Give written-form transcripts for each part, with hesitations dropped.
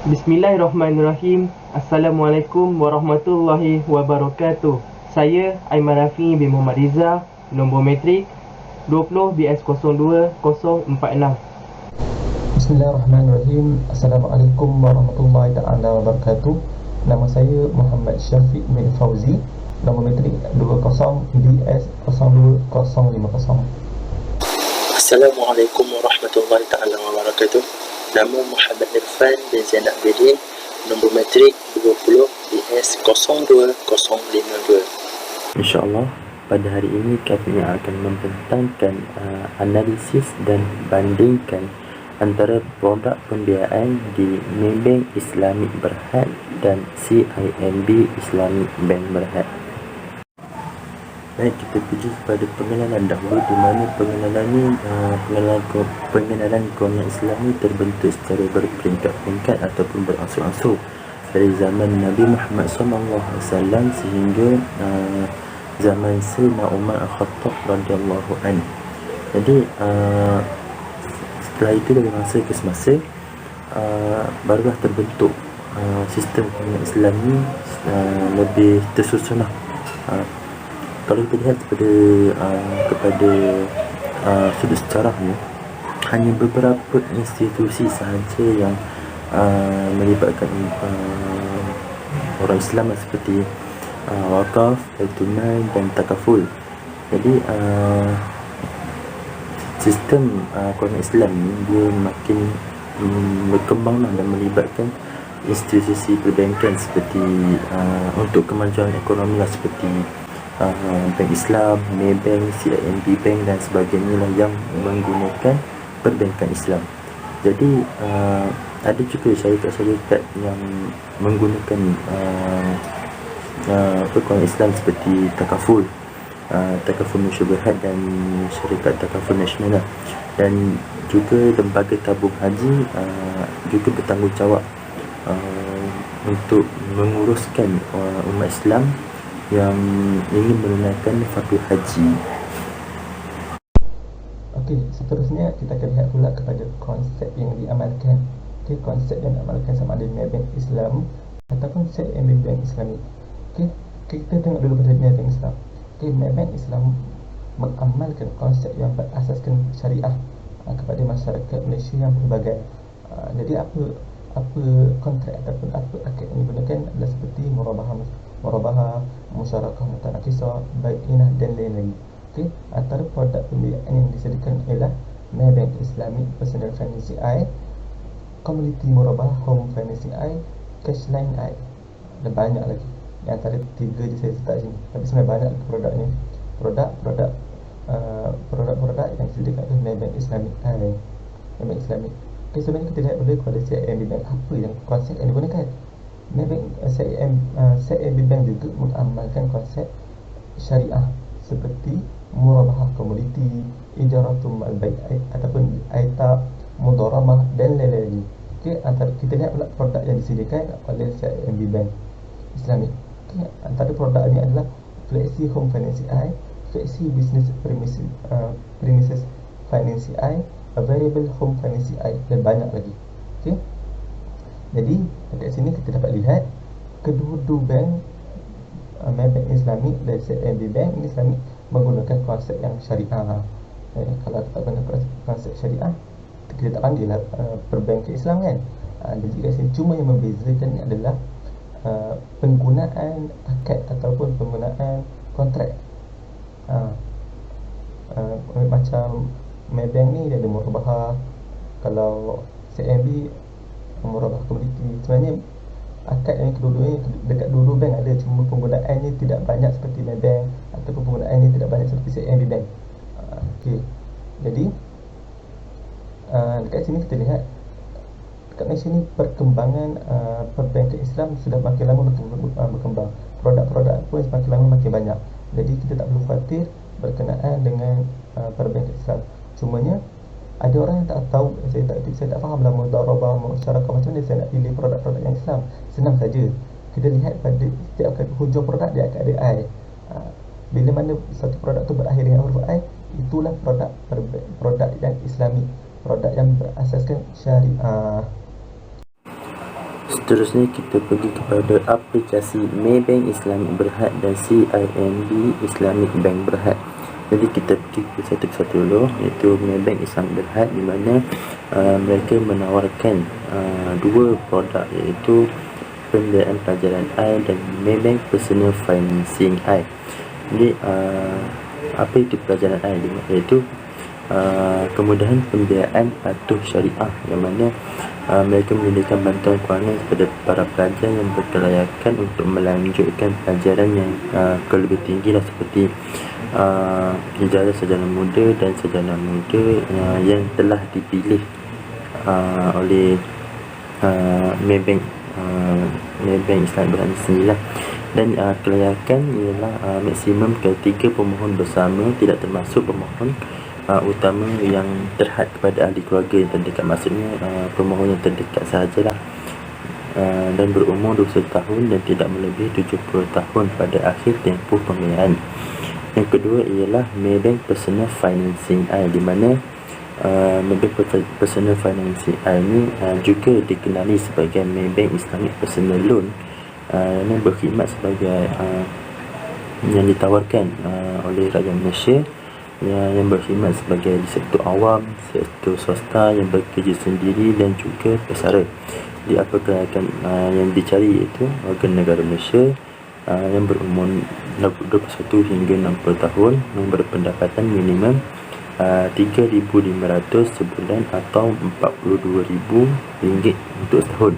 Bismillahirrahmanirrahim. Assalamualaikum warahmatullahi wabarakatuh. Saya Aiman Rafi bin Muhammad Riza, nombor metrik 20 BS02046. Bismillahirrahmanirrahim. Assalamualaikum warahmatullahi taala wabarakatuh. Nama saya Muhammad Syafiq bin Fauzi, nombor metrik 20 BS02050. Assalamualaikum warahmatullahi taala wabarakatuh. Nama Muhammad Irfan bin Zainab Bidin, nombor matrik 20 BS02052. InsyaAllah pada hari ini kami akan membentangkan analisis dan bandingkan antara produk pembiayaan di Maybank Islamic Berhad dan CIMB Islamic Bank Berhad. Baik, kita pergi kepada pengenalan dahulu, di mana pengenalan ni pengenalan golongan Islam ni terbentuk secara berperingkat-peringkat ataupun beransur-ansur dari zaman Nabi Muhammad SAW sehingga zaman Sayyidina Umar Al-Khattab radhiyallahu anhu. Jadi setelah itu dari masa ke semasa barulah terbentuk sistem golongan Islam ni lebih tersusun lah. Kalau kita lihat kepada sudut sejarahnya, hanya beberapa institusi sahaja yang melibatkan orang Islam seperti Wakaf, Al-Tunai dan Takaful. Jadi sistem golongan Islam ni dia makin berkembang dan melibatkan institusi perbankan seperti untuk kemajuan ekonomi lah, seperti Bank Islam, Maybank, CIMB Bank dan sebagainya lah yang menggunakan perbankan Islam. Jadi ada juga syarikat-syarikat yang menggunakan golongan Islam seperti Takaful, Takaful Malaysia Berhad dan syarikat Takaful Nasional lah. Dan juga lembaga tabung haji juga bertanggungjawab untuk menguruskan umat Islam yang ingin menunaikan fardu haji. Okey, seterusnya kita akan lihat pula kepada konsep yang diamalkan. Okey, konsep yang diamalkan sama ada Maybank Islam ataupun CIMB Bank Islami. Okey, kita tengok dulu pada Maybank Islam. Okey, Maybank Islam mengamalkan konsep yang berasaskan syariah kepada masyarakat Malaysia yang pelbagai. Jadi apa kontrak ataupun apa akad yang digunakan adalah seperti murabahah, musyarakah mutanakisah, bainah dan lain lagi. Okey, antara produk pembiayaan yang disediakan ialah Maybank Islamic Personal Financing I, Community Murabahah Home Financing I, Cashline I, dan banyak lagi. Yang antara tiga je saya letak sini, tapi sebenarnya banyak lagi produk ni. Produk yang disediakan oleh Maybank Islamic I, Maybank Islamic. Okey, sebenarnya kita lihat dulu kepada CIMB Bank, apa yang konsep yang digunakan. Maybank CIMB Bank juga mengamalkan konsep syariah seperti murabahah komoditi, ijaratul mal bai' ataupun aitab, mudaramah dan lain-lain lagi. Okey, antara kita lihat pula produk yang disediakan oleh CIMB Bank Islamic. Okey, antara produk ini adalah Flexi Home Financing I, Flexi Business Premises Financing I, Variable Home Financing I dan banyak lagi. Okey, jadi dekat sini kita dapat lihat kedua-dua bank, Maybank Islamic dan CIMB Bank Islamic, menggunakan konsep yang syariah. Kalau kita guna konsep syariah, kita tak panggil lah perbankan Islam kan. Jadi kat sini cuma yang membezakan adalah penggunaan akad ataupun penggunaan kontrak. Macam Maybank ni dia ada murabahah, kalau CIMB murabahah komoditi. Sebenarnya akad yang kedua-duanya dekat dua-dua bank ada, cuma penggunaannya tidak banyak seperti Maybank ataupun penggunaannya tidak banyak seperti CIMB Bank. Okey, jadi dekat sini kita lihat dekat Malaysia ni perkembangan perbankan Islam sudah makin lama berkembang. Produk-produk pun semakin lama makin banyak. Jadi kita tak perlu khawatir berkenaan dengan perbankan Islam. Cumanya ada orang yang tak tahu, saya tak faham lah mudarabah, musyarakah, macam mana saya nak pilih produk-produk yang Islam. Senang saja, kita lihat pada setiap hujung produk dia akan ada I. Bila mana satu produk tu berakhir dengan huruf I, itulah produk yang Islami, produk yang berasaskan syariah. Seterusnya kita pergi kepada aplikasi Maybank Islamic Berhad dan CIMB Islamic Bank Berhad. Jadi kita pergi ke satu persatu dulu, iaitu Maybank Islamic Berhad, di mana mereka menawarkan dua produk, iaitu pembiayaan pelajaran I dan Maybank Personal Financing I. Jadi apa itu pelajaran I? Iaitu kemudahan pembiayaan patuh syariah, yang mana mereka menyediakan bantuan kewangan kepada para pelajar yang berkelayakan untuk melanjutkan pelajaran yang ke lebih tinggi lah, seperti ijazah sarjana muda dan sarjana muda yang telah dipilih oleh Maybank Islamic Berhad sendiri lah. Dan kelayakan ialah maksimum ketiga pemohon bersama, tidak termasuk pemohon utama yang terhad kepada ahli keluarga yang terdekat, maksudnya pemohon yang terdekat sahajalah, dan berumur 21 tahun dan tidak melebihi 70 tahun pada akhir tempoh pembiayaan. Yang kedua ialah Maybank Personal Financing I, di mana Maybank Personal Financing I ini juga dikenali sebagai Maybank Islamic Personal Loan, yang berkhidmat sebagai yang ditawarkan oleh rakyat Malaysia yang berkhidmat sebagai di sektor awam, sektor swasta yang bekerja sendiri dan juga pesara. Di apa kelayakan yang dicari, iaitu warga negara Malaysia yang berumur 21 hingga 60 tahun yang berpendapatan minimum 3,500 sebulan atau RM42,000 untuk setahun.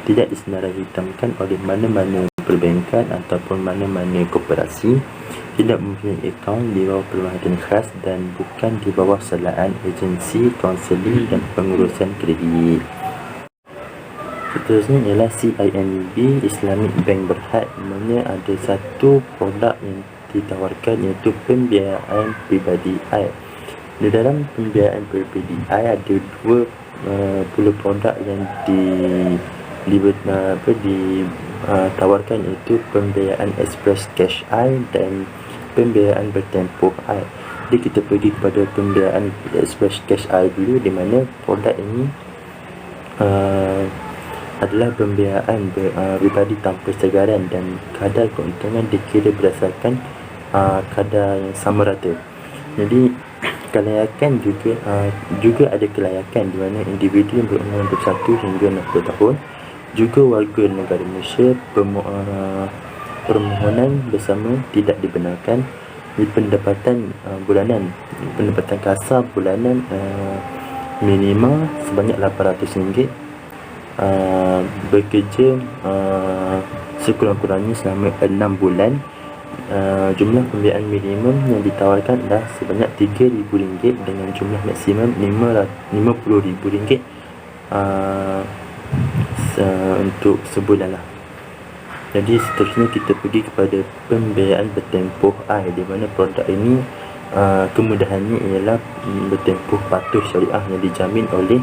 Tidak disenarai hitamkan oleh mana-mana perbankan ataupun mana-mana koperasi, tidak mempunyai akaun di bawah perkhidmatan khas dan bukan di bawah salaan agensi kaunseling dan pengurusan kredit. Seterusnya ialah CIMB Islamic Bank Berhad, di mana ada satu produk yang ditawarkan, iaitu pembiayaan peribadi I. Di dalam pembiayaan peribadi I ada dua produk yang ditawarkan, iaitu pembiayaan Express Cash I dan pembiayaan bertempoh I. Jadi kita pergi kepada pembiayaan Express Cash I dulu, di mana produk ini adalah pembiayaan pribadi tanpa segaran dan kadar keuntungan dikira berdasarkan kadar yang sama rata. Jadi kelayakan juga ada kelayakan, di mana individu yang berumur 21 hingga 60 tahun, juga warga negara Malaysia. Permohonan bersama tidak dibenarkan. Di pendapatan bulanan, pendapatan kasar bulanan minima sebanyak RM800, bekerja sekurang-kurangnya selama 6 bulan. Jumlah pembiayaan minimum yang ditawarkan adalah sebanyak RM3,000 dengan jumlah maksimum RM50,000 untuk sebulan lah. Jadi seterusnya kita pergi kepada pembiayaan bertempoh I, di mana produk ini kemudahannya ialah bertempoh patuh syariah yang dijamin oleh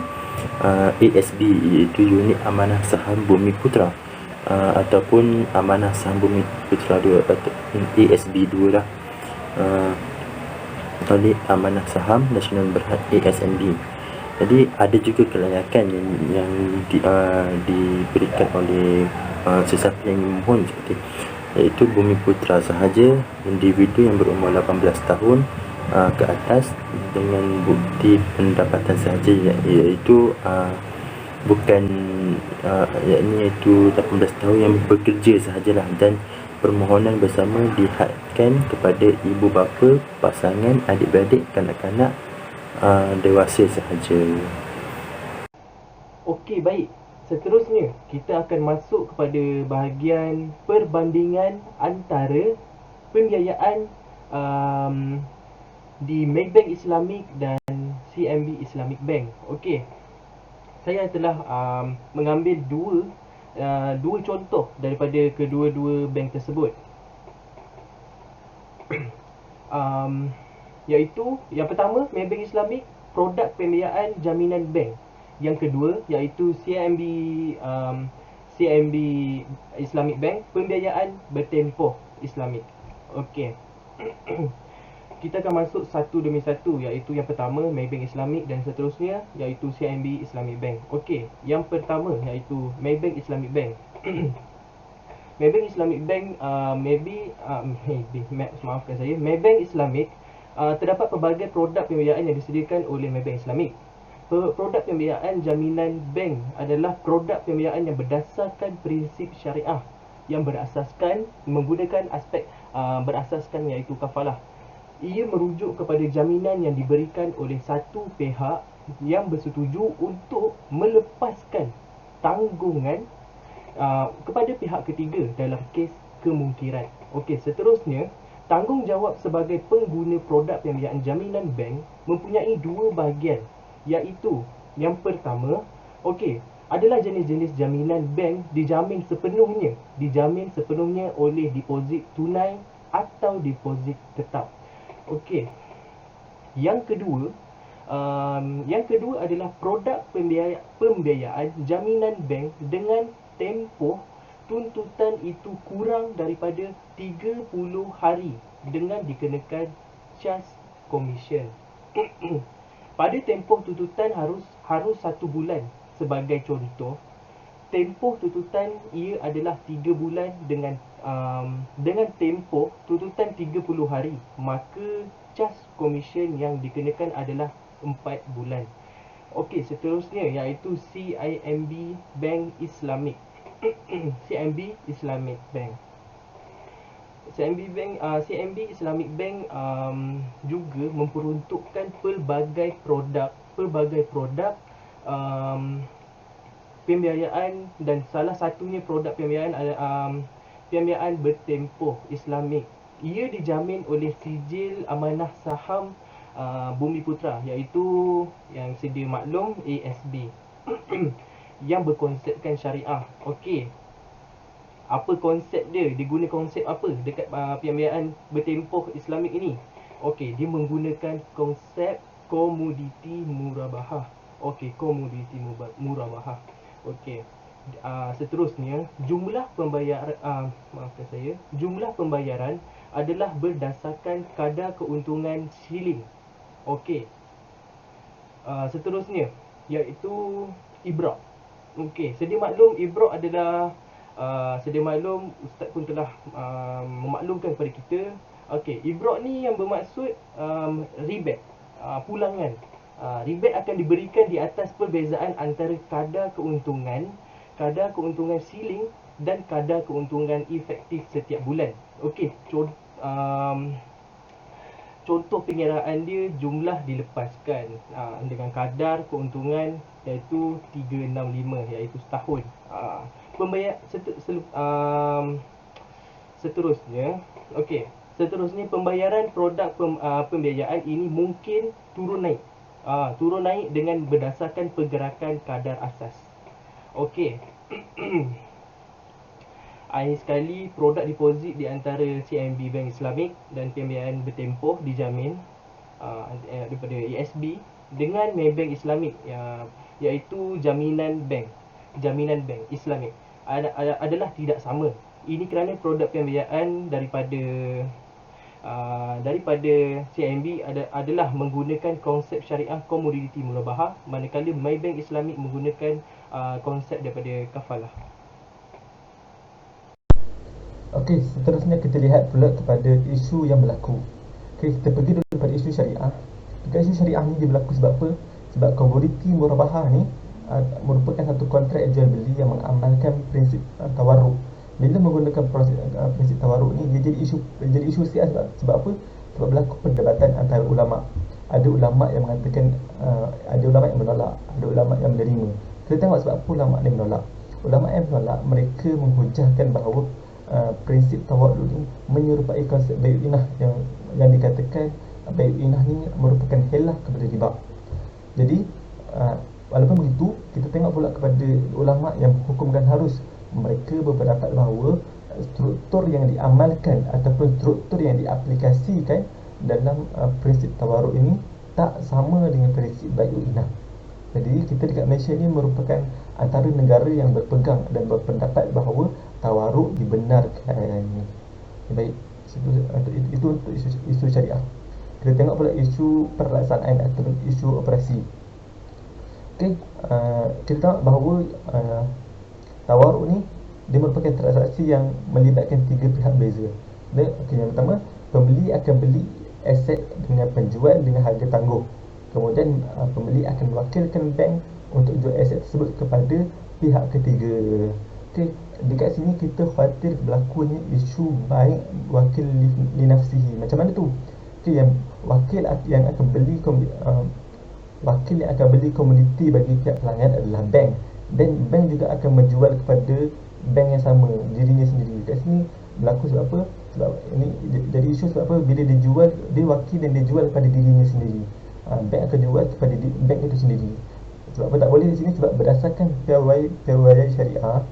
ASB, iaitu Unit Amanah Saham Bumi Putra, ataupun Amanah Saham Bumi Putra 2 atau ASB 2 lah, oleh Amanah Saham Nasional Berhad ASNB. Jadi ada juga kelayakan yang diberikan oleh sesiapa yang memohon, seperti iaitu Bumi Putra sahaja, individu yang berumur 18 tahun ke atas dengan bukti pendapatan sahaja, iaitu bukan iaitu 18 tahun yang bekerja sahajalah, dan permohonan bersama dihadkan kepada ibu bapa, pasangan, adik-beradik, kanak-kanak dewasa sahaja. Okey, baik. Seterusnya, kita akan masuk kepada bahagian perbandingan antara pembiayaan di Maybank Islamic dan CIMB Islamic Bank. Okey. Saya telah mengambil dua contoh daripada kedua-dua bank tersebut. Iaitu yang pertama, Maybank Islamic, produk pembiayaan jaminan bank. Yang kedua iaitu CIMB Islamic Bank, pembiayaan bertempoh Islamik. Okey. kita akan masuk satu demi satu, iaitu yang pertama Maybank Islamic dan seterusnya iaitu CIMB Islamic Bank. Okey, yang pertama iaitu Maybank Islamic Bank. Maybank Islamic Bank, maafkan saya, Maybank Islamic terdapat pelbagai produk pembiayaan yang disediakan oleh Maybank Islamic. Produk pembiayaan jaminan bank adalah produk pembiayaan yang berdasarkan prinsip syariah yang berasaskan menggunakan aspek berasaskan iaitu kafalah. Ia merujuk kepada jaminan yang diberikan oleh satu pihak yang bersetuju untuk melepaskan tanggungan kepada pihak ketiga dalam kes kemungkiran. Okey, seterusnya, tanggungjawab sebagai pengguna produk pembiayaan jaminan bank mempunyai dua bahagian, iaitu yang pertama, adalah jenis-jenis jaminan bank dijamin sepenuhnya oleh deposit tunai atau deposit tetap. Okey. Yang kedua adalah produk pembiayaan jaminan bank dengan tempoh tuntutan itu kurang daripada 30 hari dengan dikenakan cas komisen. Pada tempoh tuntutan harus 1 bulan. Sebagai contoh, tempoh tuntutan ia adalah 3 bulan dengan tempoh tuntutan 30 hari, maka cas komisen yang dikenakan adalah 4 bulan. Okey, seterusnya iaitu CIMB Bank Islamic. CIMB Islamic Bank. CIMB Islamic Bank juga memperuntukkan pelbagai produk pembiayaan, dan salah satunya produk pembiayaan adalah pembiayaan bertempoh Islamik. Ia dijamin oleh sijil amanah saham Bumiputra, iaitu yang sedia maklum ASB yang berkonsepkan syariah. Okey, apa konsep dia? Dia guna konsep apa dekat pembiayaan bertempoh Islamik ini? Okey, dia menggunakan konsep komoditi murabahah. Okey, komoditi murabahah. Okey. Seterusnya, jumlah pembayaran adalah berdasarkan kadar keuntungan siling. Okey. Seterusnya iaitu IBROC. Okey, sedia maklum IBROC adalah Ustaz pun telah memaklumkan kepada kita. Okey, IBROC ni yang bermaksud rebate, pulangan. Rebate akan diberikan di atas perbezaan antara kadar keuntungan siling dan kadar keuntungan efektif setiap bulan. Okey, contoh pengiraan dia, jumlah dilepaskan dengan kadar keuntungan iaitu 365, iaitu setahun. Seterusnya, pembayaran produk pembiayaan ini mungkin turun naik dengan berdasarkan pergerakan kadar asas. Okey. Akhir sekali, produk deposit di antara CIMB Bank Islamic dan pembiayaan bertempoh dijamin daripada ASB dengan Maybank Islamic, iaitu jaminan bank Islamic adalah tidak sama. Ini kerana produk pembiayaan daripada CIMB adalah menggunakan konsep syariah komoditi murabahah, manakala Maybank Islamic menggunakan konsep daripada kafalah. Okey, seterusnya kita lihat pula kepada isu yang berlaku. Okey, kita pergi dulu pada isu syariah. Isu syariah ni dia berlaku sebab apa? Sebab komoditi murabahah ni merupakan satu kontrak jual beli yang mengamalkan prinsip tawarruk. Bila menggunakan prinsip tawarruk ni, dia jadi isu sias sebab apa? Sebab berlaku perdebatan antara ulama. Ada ulama yang mengatakan, ada ulama yang menolak, ada ulama yang menerima. Kita tengok sebab apa ulama ni menolak. Ulama yang menolak, mereka menghujahkan bahawa prinsip tawarruk ni menyerupai konsep bayu inah yang dikatakan bayu inah ni merupakan helah kepada riba. Jadi walaupun begitu, kita tengok pula kepada ulama yang hukumkan harus, mereka berpendapat bahawa struktur yang diamalkan ataupun struktur yang diaplikasikan dalam prinsip tawarruk ini tak sama dengan prinsip bayu inah. Jadi kita dekat Malaysia ni merupakan antara negara yang berpegang dan berpendapat bahawa tawarruk dibenarkan. Baik, itu untuk isu syariah. kita tengok pula isu perlaksanaan ataupun isu operasi. Okey, kita tengok bahawa tawaruk ni dia merupakan transaksi yang melibatkan tiga pihak berbeza. Okay, yang pertama, pembeli akan beli aset dengan penjual dengan harga tangguh. Kemudian pembeli akan mewakilkan bank untuk jual aset tersebut kepada pihak ketiga. Okey, dekat sini kita khawatir berlakunya isu baik wakil li nafsihi. Macam mana tu? Okey, yang wakil yang akan beli wakil yang akan beli komoditi bagi pihak pelanggan adalah bank, dan bank juga akan menjual kepada bank yang sama, dirinya sendiri. Kat sini berlaku sebab apa? Sebab ini jadi isu sebab apa? Bila dia jual, dia wakil dan dia jual kepada dirinya sendiri. Bank akan jual kepada bank itu sendiri. Sebab apa tak boleh di sini? Sebab berdasarkan piawai syariah,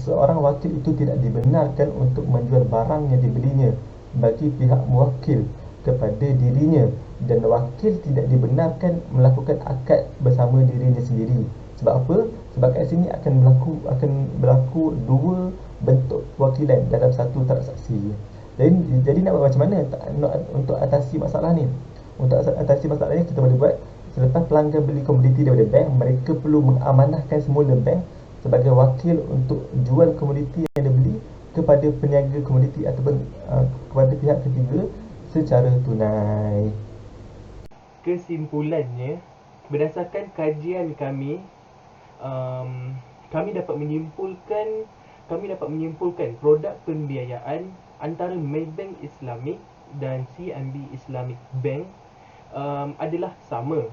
seorang wakil itu tidak dibenarkan untuk menjual barang yang dibelinya bagi pihak muwakil kepada dirinya, dan wakil tidak dibenarkan melakukan akad bersama dirinya sendiri. Sebab apa? Sebab kat sini akan berlaku dua bentuk wakilan dalam satu transaksi. Jadi nak buat macam mana untuk atasi masalah ni? Untuk atasi masalah ni, kita boleh buat, selepas pelanggan beli komoditi daripada bank, mereka perlu mengamanahkan semula bank sebagai wakil untuk jual komoditi yang dia beli kepada peniaga komoditi ataupun kepada pihak ketiga secara tunai. Kesimpulannya, berdasarkan kajian kami, kami dapat menyimpulkan produk pembiayaan antara Maybank Islamic dan CIMB Islamic Bank adalah sama.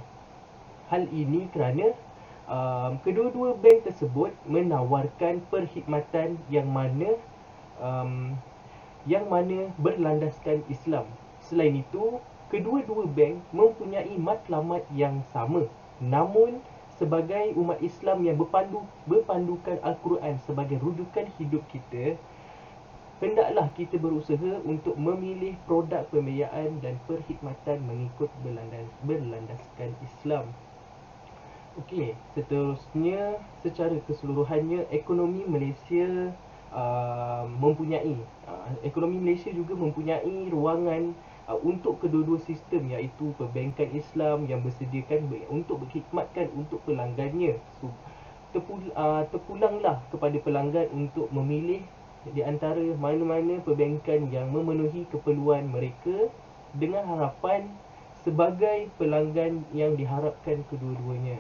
Hal ini kerana kedua-dua bank tersebut menawarkan perkhidmatan yang mana berlandaskan Islam. Selain itu, kedua-dua bank mempunyai matlamat yang sama. Namun, sebagai umat Islam yang berpandukan Al-Quran sebagai rujukan hidup kita, hendaklah kita berusaha untuk memilih produk pembiayaan dan perkhidmatan mengikut berlandaskan Islam. Okey, seterusnya, secara keseluruhannya ekonomi Malaysia juga mempunyai ruangan untuk kedua-dua sistem, iaitu perbankan Islam yang bersediakan untuk berkhidmatkan untuk pelanggannya. So, terpulanglah kepada pelanggan untuk memilih di antara mana-mana perbankan yang memenuhi keperluan mereka dengan harapan sebagai pelanggan yang diharapkan kedua-duanya.